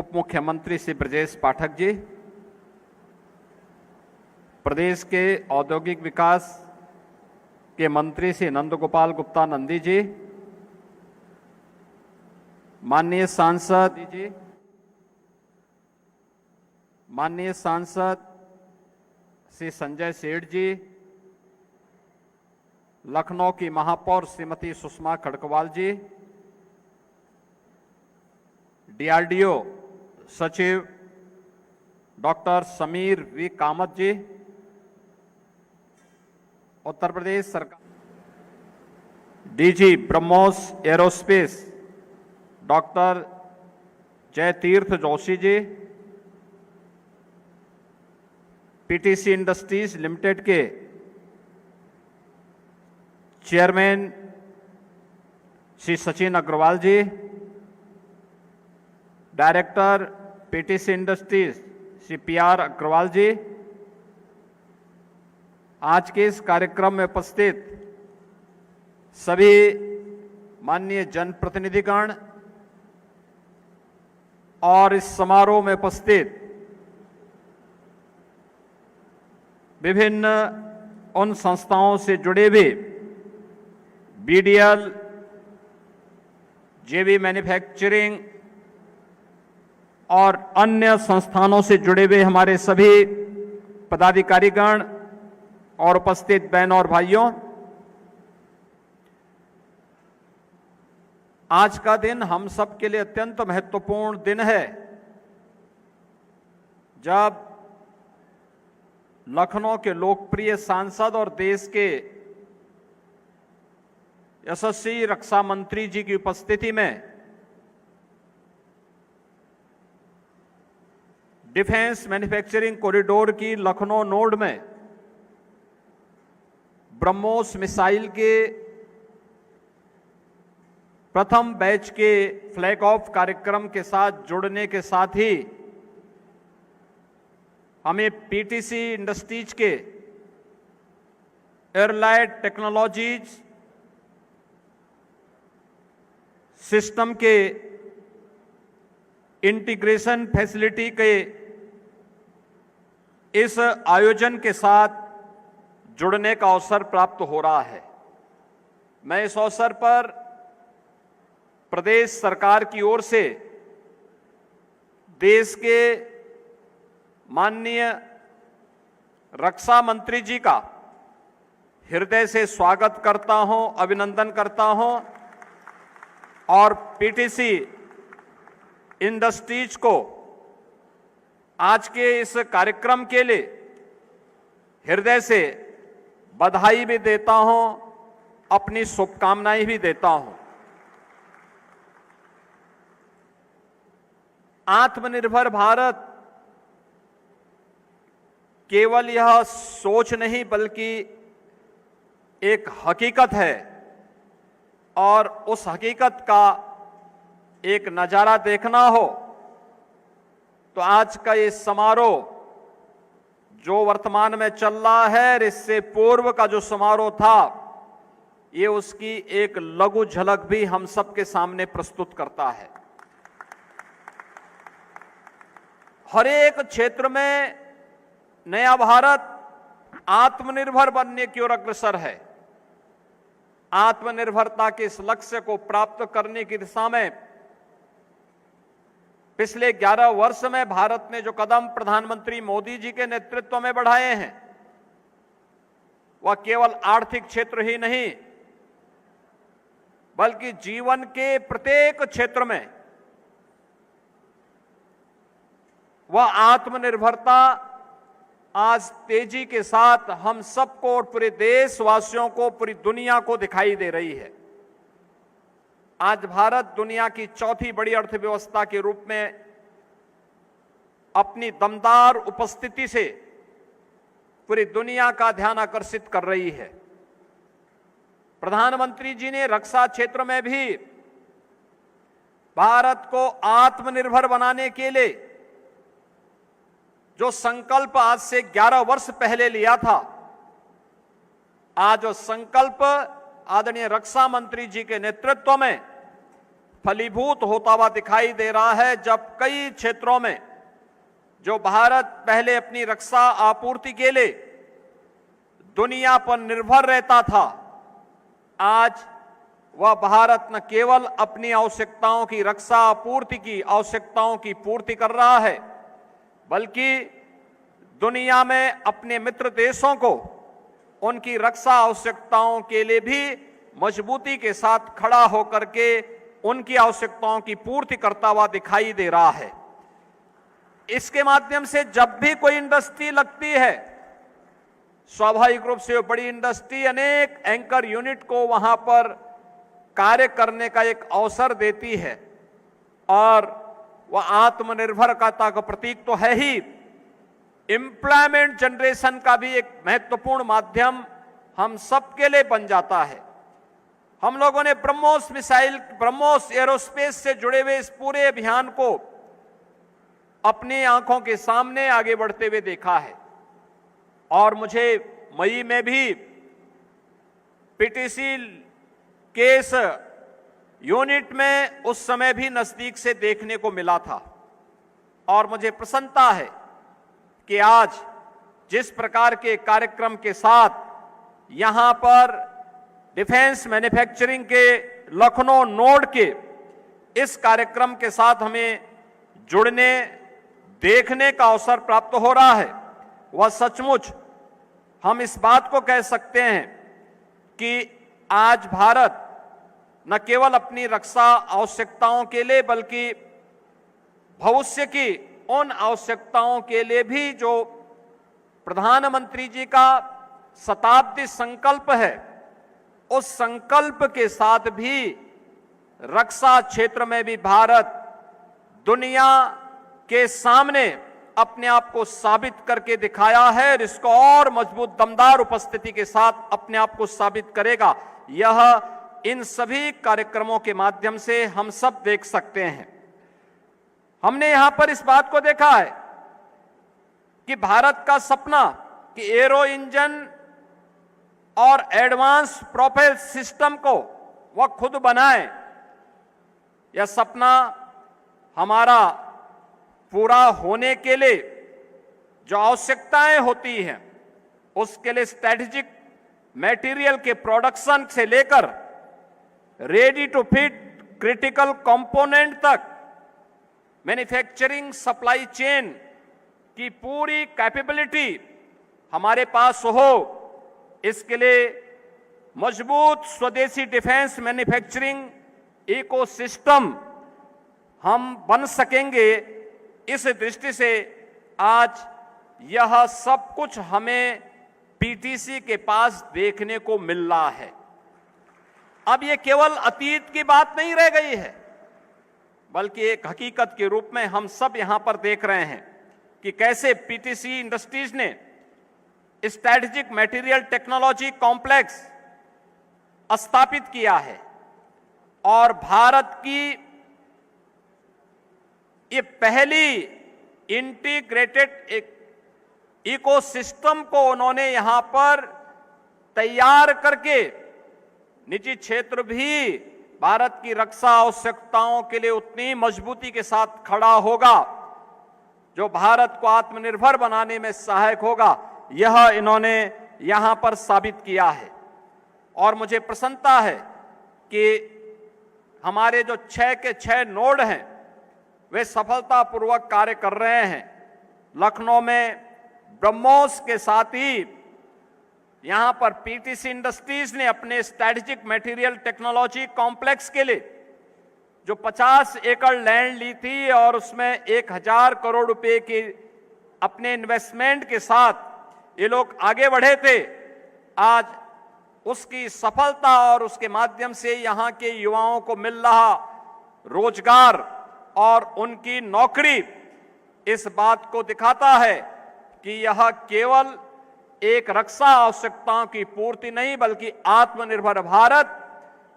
उप मुख्यमंत्री श्री ब्रजेश पाठक जी, प्रदेश के औद्योगिक विकास के मंत्री श्री नंदगोपाल गुप्ता नंदी जी, माननीय सांसद श्री संजय सेठ जी, लखनऊ की महापौर श्रीमती सुषमा खड़गवाल जी, डीआरडीओ सचिव डॉक्टर समीर वी कामत जी, उत्तर प्रदेश सरकार DG BrahMos aerospace doctor Jayatirtha Joshi ji, PTC industries limited के chairman Shri Sachin Agrawal ji, director PTC industries Shri PR Agrawal ji, आज के इस कार्यक्रम में उपस्थित सभी माननीय जनप्रतिनिधिगण और इस समारोह में उपस्थित विभिन्न उन संस्थाओं से जुड़े हुए बीडीएल, जेवी मैन्युफैक्चरिंग और अन्य संस्थानों से जुड़े हुए हमारे सभी पदाधिकारीगण और उपस्थित बहनों और भाइयों, आज का दिन हम सब के लिए अत्यंत महत्वपूर्ण दिन है, जब लखनऊ के लोकप्रिय सांसद और देश के यशस्वी रक्षा मंत्री जी की उपस्थिति में डिफेंस मैन्युफैक्चरिंग कॉरिडोर की लखनऊ नोड में ब्रह्मोस मिसाइल के प्रथम बैच के फ्लैग ऑफ कार्यक्रम के साथ जुड़ने के साथ ही हमें पीटीसी इंडस्ट्रीज के एयरलाइट टेक्नोलॉजीज सिस्टम के इंटीग्रेशन फैसिलिटी के इस आयोजन के साथ जुड़ने का अवसर प्राप्त हो रहा है। मैं इस अवसर पर प्रदेश सरकार की ओर से देश के माननीय रक्षा मंत्री जी का हृदय से स्वागत करता हूं, अभिनंदन करता हूं और पीटीसी इंडस्ट्रीज को आज के इस कार्यक्रम के लिए हृदय से बधाई भी देता हूं, अपनी शुभकामनाएं भी देता हूं। आत्मनिर्भर भारत केवल यह सोच नहीं बल्कि एक हकीकत है और उस हकीकत का एक नजारा देखना हो तो आज का ये समारोह जो वर्तमान में चल रहा है, इससे पूर्व का जो समारोह था, ये उसकी एक लघु झलक भी हम सबके सामने प्रस्तुत करता है। हर एक क्षेत्र में नया भारत आत्मनिर्भर बनने की ओर अग्रसर है। आत्मनिर्भरता के इस लक्ष्य को प्राप्त करने की दिशा में पिछले 11 वर्ष में भारत ने जो कदम प्रधानमंत्री मोदी जी के नेतृत्व में बढ़ाए हैं, वह केवल आर्थिक क्षेत्र ही नहीं बल्कि जीवन के प्रत्येक क्षेत्र में वह आत्मनिर्भरता आज तेजी के साथ हम सबको और पूरे देशवासियों को, पूरी दुनिया को दिखाई दे रही है। आज भारत दुनिया की चौथी बड़ी अर्थव्यवस्था के रूप में अपनी दमदार उपस्थिति से पूरी दुनिया का ध्यान आकर्षित कर रही है। प्रधानमंत्री जी ने रक्षा क्षेत्र में भी भारत को आत्मनिर्भर बनाने के लिए जो संकल्प आज से 11 वर्ष पहले लिया था, आज वो संकल्प आदरणीय रक्षा मंत्री जी के नेतृत्व में फलीभूत होता हुआ दिखाई दे रहा है, जब कई क्षेत्रों में जो भारत पहले अपनी रक्षा आपूर्ति के लिए दुनिया पर निर्भर रहता था, आज वह भारत न केवल अपनी आवश्यकताओं की रक्षा आपूर्ति की आवश्यकताओं की पूर्ति कर रहा है, बल्कि दुनिया में अपने मित्र देशों को उनकी रक्षा आवश्यकताओं के लिए भी मजबूती के साथ खड़ा होकर के उनकी आवश्यकताओं की पूर्ति करता हुआ दिखाई दे रहा है। इसके माध्यम से जब भी कोई इंडस्ट्री लगती है, स्वाभाविक रूप से वो बड़ी इंडस्ट्री अनेक एंकर यूनिट को वहां पर कार्य करने का एक अवसर देती है और वह आत्मनिर्भरता का प्रतीक तो है ही, एम्प्लॉयमेंट जनरेशन का भी एक महत्वपूर्ण माध्यम हम सबके लिए बन जाता है। हम लोगों ने ब्रह्मोस मिसाइल, ब्रह्मोस एरोस्पेस से जुड़े हुए इस पूरे अभियान को अपनी आंखों के सामने आगे बढ़ते हुए देखा है और मुझे मई में भी पीटीसी के इस यूनिट में उस समय भी नजदीक से देखने को मिला था और मुझे प्रसन्नता है कि आज जिस प्रकार के कार्यक्रम के साथ यहां पर डिफेंस मैन्युफैक्चरिंग के लखनऊ नोड के इस कार्यक्रम के साथ हमें जुड़ने, देखने का अवसर प्राप्त हो रहा है, वह सचमुच हम इस बात को कह सकते हैं कि आज भारत न केवल अपनी रक्षा आवश्यकताओं के लिए बल्कि भविष्य की उन आवश्यकताओं के लिए भी जो प्रधानमंत्री जी का शताब्दी संकल्प है, उस संकल्प के साथ भी रक्षा क्षेत्र में भी भारत दुनिया के सामने अपने आप को साबित करके दिखाया है और इसको और मजबूत दमदार उपस्थिति के साथ अपने आप को साबित करेगा। यह इन सभी कार्यक्रमों के माध्यम से हम सब देख सकते हैं। हमने यहां पर इस बात को देखा है कि भारत का सपना कि एरो इंजन और एडवांस प्रोपेल सिस्टम को वह खुद बनाए, यह सपना हमारा पूरा होने के लिए जो आवश्यकताएं होती हैं उसके लिए स्ट्रेटेजिक मटेरियल के प्रोडक्शन से लेकर ready to fit critical component तक मैन्युफैक्चरिंग सप्लाई चेन की पूरी कैपेबिलिटी हमारे पास हो, इसके लिए मजबूत स्वदेशी डिफेंस मैन्युफैक्चरिंग इकोसिस्टम हम बन सकेंगे। इस दृष्टि से आज यह सब कुछ हमें पीटीसी के पास देखने को मिल रहा है। अब ये केवल अतीत की बात नहीं रह गई है, बल्कि एक हकीकत के रूप में हम सब यहां पर देख रहे हैं कि कैसे पीटीसी इंडस्ट्रीज ने स्ट्रैटेजिक मटेरियल टेक्नोलॉजी कॉम्प्लेक्स स्थापित किया है और भारत की ये पहली इंटीग्रेटेड इकोसिस्टम को उन्होंने यहां पर तैयार करके निजी क्षेत्र भी भारत की रक्षा आवश्यकताओं के लिए उतनी मजबूती के साथ खड़ा होगा जो भारत को आत्मनिर्भर बनाने में सहायक होगा, यह इन्होंने यहां पर साबित किया है। और मुझे प्रसन्नता है कि हमारे जो 6 के 6 नोड हैं वे सफलतापूर्वक कार्य कर रहे हैं। लखनऊ में ब्रह्मोस के साथ ही यहां पर पीटीसी इंडस्ट्रीज ने अपने स्ट्रैटेजिक मटेरियल टेक्नोलॉजी कॉम्प्लेक्स के लिए जो 50 एकड़ लैंड ली थी और उसमें 1000 करोड़ रुपए के अपने इन्वेस्टमेंट के साथ ये लोग आगे बढ़े थे, आज उसकी सफलता और उसके माध्यम से यहां के युवाओं को मिल रहा रोजगार और उनकी नौकरी इस बात को दिखाता है कि यह केवल एक रक्षा आवश्यकताओं की पूर्ति नहीं बल्कि आत्मनिर्भर भारत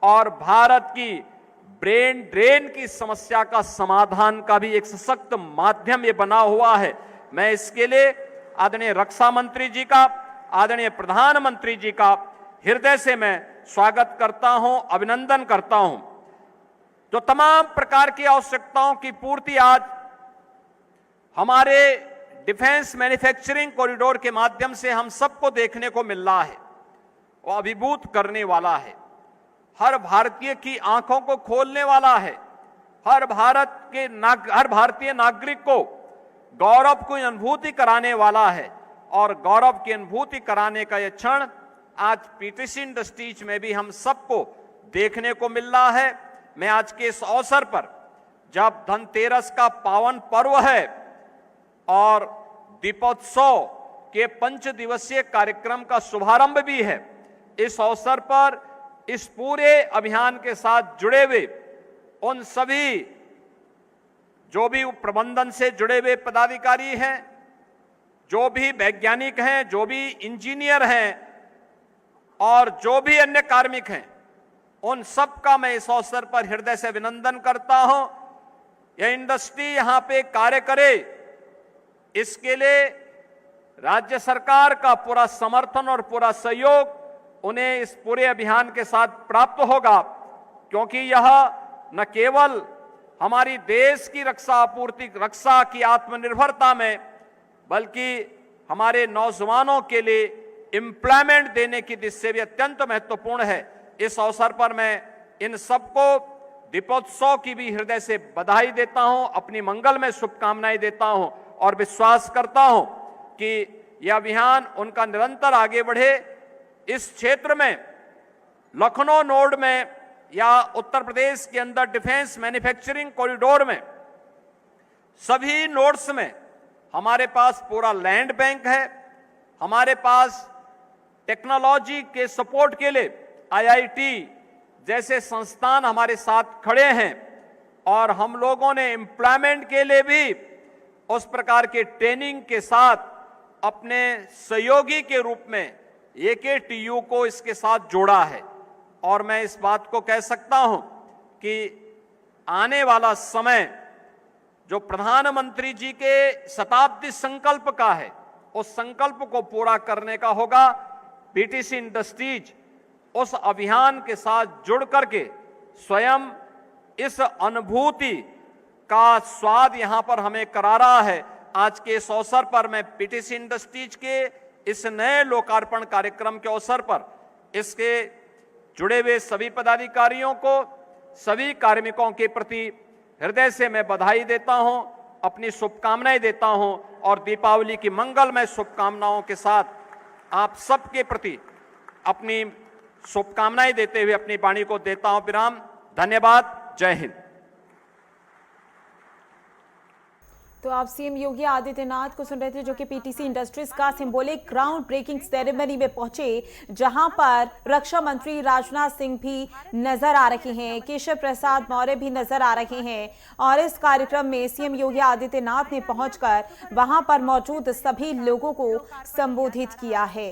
और भारत की ब्रेन ड्रेन की समस्या का समाधान का भी एक सशक्त माध्यम ये बना हुआ है। मैं इसके लिए आदरणीय रक्षा मंत्री जी का, आदरणीय प्रधानमंत्री जी का हृदय से मैं स्वागत करता हूं, अभिनंदन करता हूं। जो तमाम प्रकार की आवश्यकताओं की पूर्ति आज हमारे डिफेंस मैन्युफैक्चरिंग कॉरिडोर के माध्यम से हम सबको देखने को मिल रहा है, वो अभिभूत करने वाला है, हर भारतीय की आंखों को खोलने वाला है, हर भारतीय नागरिक को गौरव की अनुभूति कराने वाला है। और गौरव की अनुभूति कराने का यह क्षण आज पीटीसी इंडस्ट्रीज में भी हम सबको देखने को मिल रहा है। मैं आज के इस अवसर पर, जब धनतेरस का पावन पर्व है और दीपोत्सव के 5 दिवसीय कार्यक्रम का शुभारंभ भी है, इस अवसर पर इस पूरे अभियान के साथ जुड़े हुए उन सभी जो भी प्रबंधन से जुड़े हुए पदाधिकारी हैं, जो भी वैज्ञानिक हैं, जो भी इंजीनियर हैं और जो भी अन्य कार्मिक हैं, उन सब का मैं इस अवसर पर हृदय से अभिनंदन करता हूं। यह इंडस्ट्री यहां पे कार्य करे, इसके लिए राज्य सरकार का पूरा समर्थन और पूरा सहयोग उन्हें इस पूरे अभियान के साथ प्राप्त होगा, क्योंकि यह न केवल हमारी देश की रक्षा की आत्मनिर्भरता में, बल्कि हमारे नौजवानों के लिए एम्प्लॉयमेंट देने की दृष्टि से भी अत्यंत महत्वपूर्ण है। इस अवसर पर मैं इन सबको दीपोत्सव की भी हृदय से बधाई देता हूं, अपनी मंगलमय शुभकामनाएं देता हूं और विश्वास करता हूं कि यह अभियान उनका निरंतर आगे बढ़े। इस क्षेत्र में लखनऊ नोड में या उत्तर प्रदेश के अंदर डिफेंस मैन्युफैक्चरिंग कॉरिडोर में सभी नोड्स में हमारे पास पूरा लैंड बैंक है, हमारे पास टेक्नोलॉजी के सपोर्ट के लिए आईआईटी जैसे संस्थान हमारे साथ खड़े हैं और हम लोगों ने एम्प्लॉयमेंट के लिए भी उस प्रकार के ट्रेनिंग के साथ अपने सहयोगी के रूप में एकेटीयू को इसके साथ जोड़ा है। और मैं इस बात को कह सकता हूं कि आने वाला समय जो प्रधानमंत्री जी के शताब्दी संकल्प का है, उस संकल्प को पूरा करने का होगा। पीटीसी इंडस्ट्रीज उस अभियान के साथ जुड़ करके स्वयं इस अनुभूति का स्वाद यहां पर हमें करा रहा है। आज के इस अवसर पर मैं पीटीसी इंडस्ट्रीज के इस नए लोकार्पण कार्यक्रम के अवसर पर इसके जुड़े हुए सभी पदाधिकारियों को, सभी कार्मिकों के प्रति हृदय से मैं बधाई देता हूं, अपनी शुभकामनाएं देता हूं और दीपावली की मंगलमय शुभकामनाओं के साथ आप सबके प्रति अपनी शुभकामनाएं देते हुए अपनी वाणी को देता हूं विराम। धन्यवाद। जय हिंद। तो आप सीएम योगी आदित्यनाथ को सुन रहे थे, जो कि पीटीसी इंडस्ट्रीज का सिंबॉलिक ग्राउंड ब्रेकिंग सेरेमनी में पहुंचे, जहां पर रक्षा मंत्री राजनाथ सिंह भी नजर आ रहे हैं, केशव प्रसाद मौर्य भी नजर आ रहे हैं। और इस कार्यक्रम में सीएम योगी आदित्यनाथ ने पहुंचकर वहां पर मौजूद सभी लोगों को संबोधित किया है।